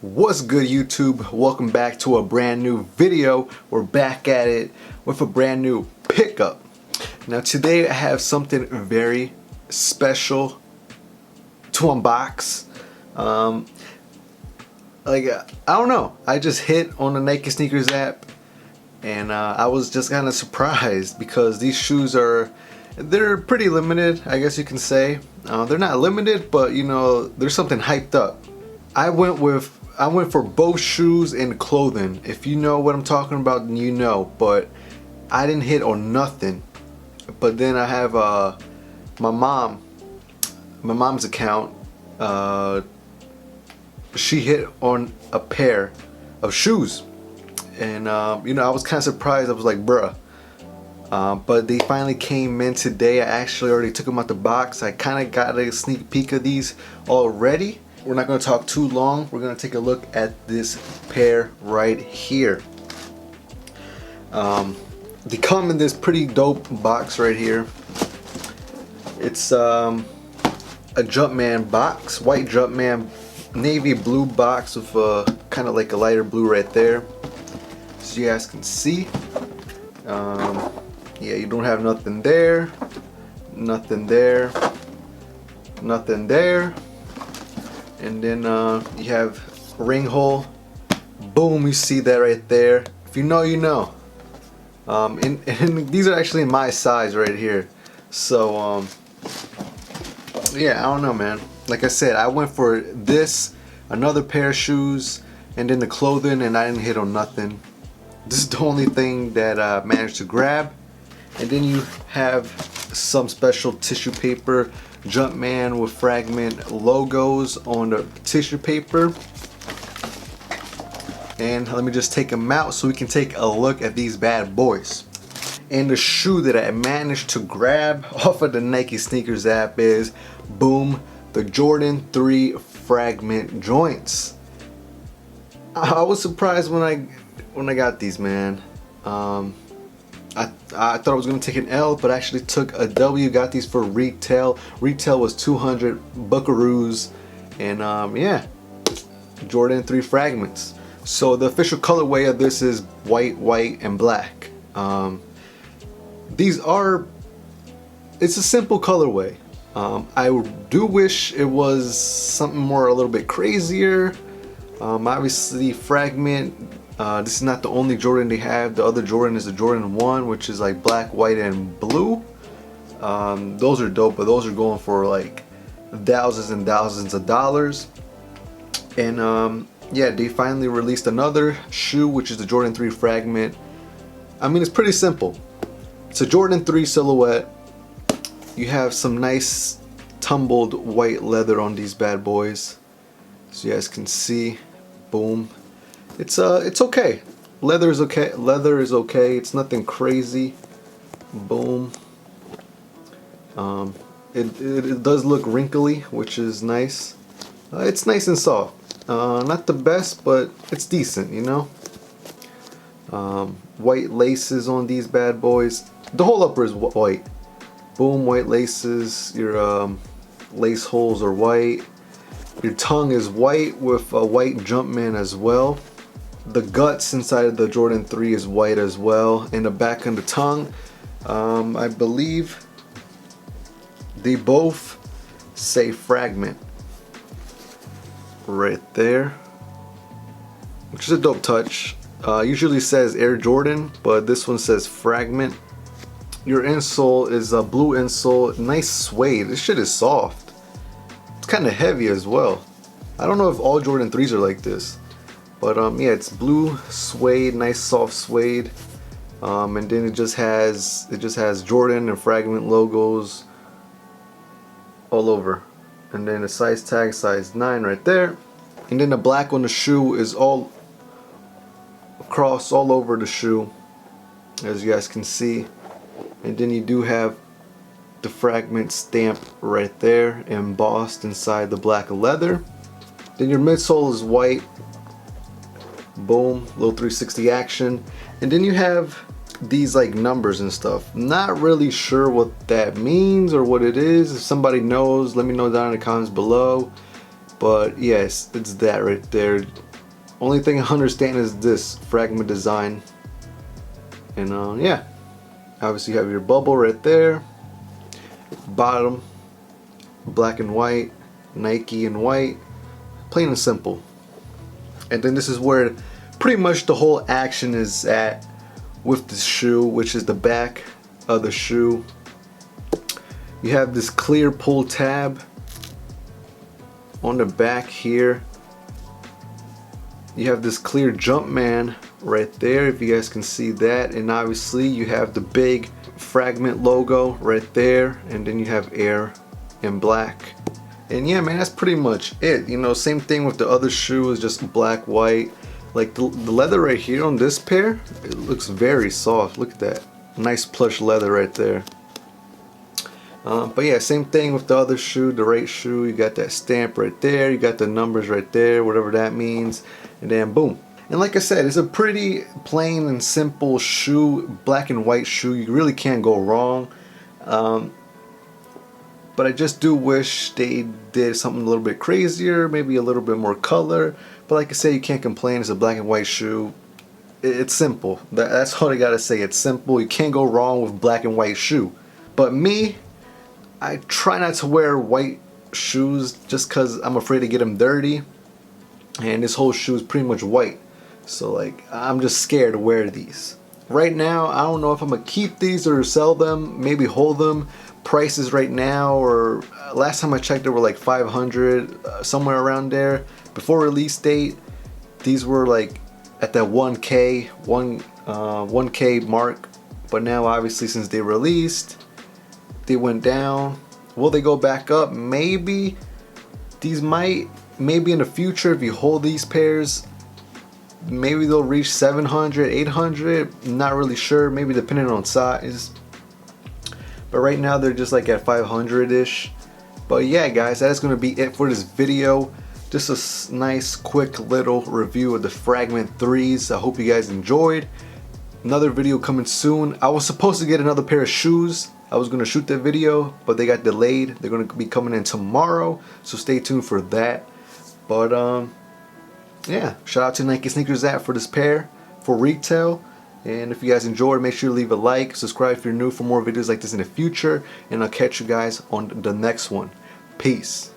What's good, YouTube? Welcome back to a brand new video. We're back at it with a brand new pickup. Now today I have something very special to unbox. I don't know, I just hit on the Nike Sneakers app and I was just kind of surprised because these shoes they're pretty limited, I guess you can say. They're not limited, but you know, there's something hyped up. I went for both shoes and clothing. If you know what I'm talking about, then you know. But I didn't hit on nothing. But then I have my mom's account. She hit on a pair of shoes, and you know, I was kind of surprised. I was like, bruh. But they finally came in today. I actually already took them out the box. I kind of got a sneak peek of these already. We're not going to talk too long. We're going to take a look at this pair right here. They come in this pretty dope box right here. It's a Jumpman box, white Jumpman, navy blue box with kind of like a lighter blue right there, so you guys can see. Yeah, you don't have nothing there, nothing there, nothing there. And then you have ring hole. Boom, you see that right there. If you know, you know. And these are actually my size right here. So yeah, I don't know, man. Like I said, I went for this, another pair of shoes, and then the clothing, and I didn't hit on nothing. This is the only thing that I managed to grab. And then you have some special tissue paper, Jumpman with fragment logos on the tissue paper. And let me just take them out so we can take a look at these bad boys. And the shoe that I managed to grab off of the Nike Sneakers app is, boom, the Jordan 3 fragment joints. I was surprised when I got these, man. I thought I was going to take an L, but I actually took a W. Got these for retail. Retail was 200 buckaroos. And yeah, Jordan 3 fragments. So the official colorway of this is white, white, and black. It's a simple colorway. I do wish it was something more, a little bit crazier. Obviously fragment. This is not the only Jordan they have. The other Jordan is the Jordan 1, which is like black, white, and blue. Those are dope, but those are going for like thousands and thousands of dollars. And yeah, they finally released another shoe, which is the Jordan 3 fragment. I mean, it's pretty simple. It's a Jordan 3 silhouette. You have some nice tumbled white leather on these bad boys, so you guys can see. Boom. It's okay. Leather is okay. Leather is okay. It's nothing crazy. Boom. It does look wrinkly, which is nice. It's nice and soft. Not the best, but it's decent, you know. White laces on these bad boys. The whole upper is white. Boom, white laces. Your lace holes are white. Your tongue is white with a white Jumpman as well. The guts inside of the Jordan 3 is white as well. And the back and the tongue, I believe they both say fragment right there, which is a dope touch. Usually says Air Jordan, but this one says fragment. Your insole is a blue insole, nice suede. This shit is soft. It's kind of heavy as well. I don't know if all Jordan 3s are like this, but yeah, it's blue suede, nice soft suede. And then it just has Jordan and fragment logos all over. And then the size tag, size 9 right there. And then the black on the shoe is all across all over the shoe, as you guys can see. And then you do have the fragment stamp right there, embossed inside the black leather. Then your midsole is white. Boom, little 360 action. And then you have these like numbers and stuff. Not really sure what that means or what it is. If somebody knows, let me know down in the comments below. But yes, it's that right there. Only thing I understand is this fragment design. And yeah, obviously you have your bubble right there. Bottom, black and white, Nike and white, plain and simple. And then this is where pretty much the whole action is at with the shoe, which is the back of the shoe. You have this clear pull tab on the back here. You have this clear Jumpman right there, if you guys can see that, and obviously you have the big fragment logo right there, and then you have Air in black. And yeah, man, that's pretty much it. You know, same thing with the other shoe, is just black, white. Like the leather right here on this pair, it looks very soft. Look at that, nice plush leather right there. But yeah, same thing with the other shoe, the right shoe. You got that stamp right there, you got the numbers right there, whatever that means, and then boom. And like I said, it's a pretty plain and simple shoe, black and white shoe. You really can't go wrong. But I just do wish they did something a little bit crazier, maybe a little bit more color. But like I said, you can't complain. It's a black and white shoe. It's simple. That's all I gotta say. It's simple. You can't go wrong with black and white shoe. But me, I try not to wear white shoes just because I'm afraid to get them dirty. And this whole shoe is pretty much white. So like, I'm just scared to wear these. Right now, I don't know if I'm gonna keep these or sell them, maybe hold them. Prices right now, or last time I checked, they were like 500, somewhere around there. Before release date, these were like at that 1K mark. But now obviously since they released, they went down. Will they go back up? Maybe. These might, maybe in the future, if you hold these pairs, maybe they'll reach 700, 800. Not really sure, maybe depending on size. But right now they're just like at 500-ish. But yeah, guys, that is going to be it for this video. Just a nice quick little review of the Fragment 3s. I hope you guys enjoyed. Another video coming soon. I was supposed to get another pair of shoes. I was going to shoot that video, but they got delayed. They're going to be coming in tomorrow, so stay tuned for that. But yeah, shout out to Nike Sneakers app for this pair for retail. And if you guys enjoyed, make sure to leave a like, subscribe if you're new for more videos like this in the future, and I'll catch you guys on the next one. Peace.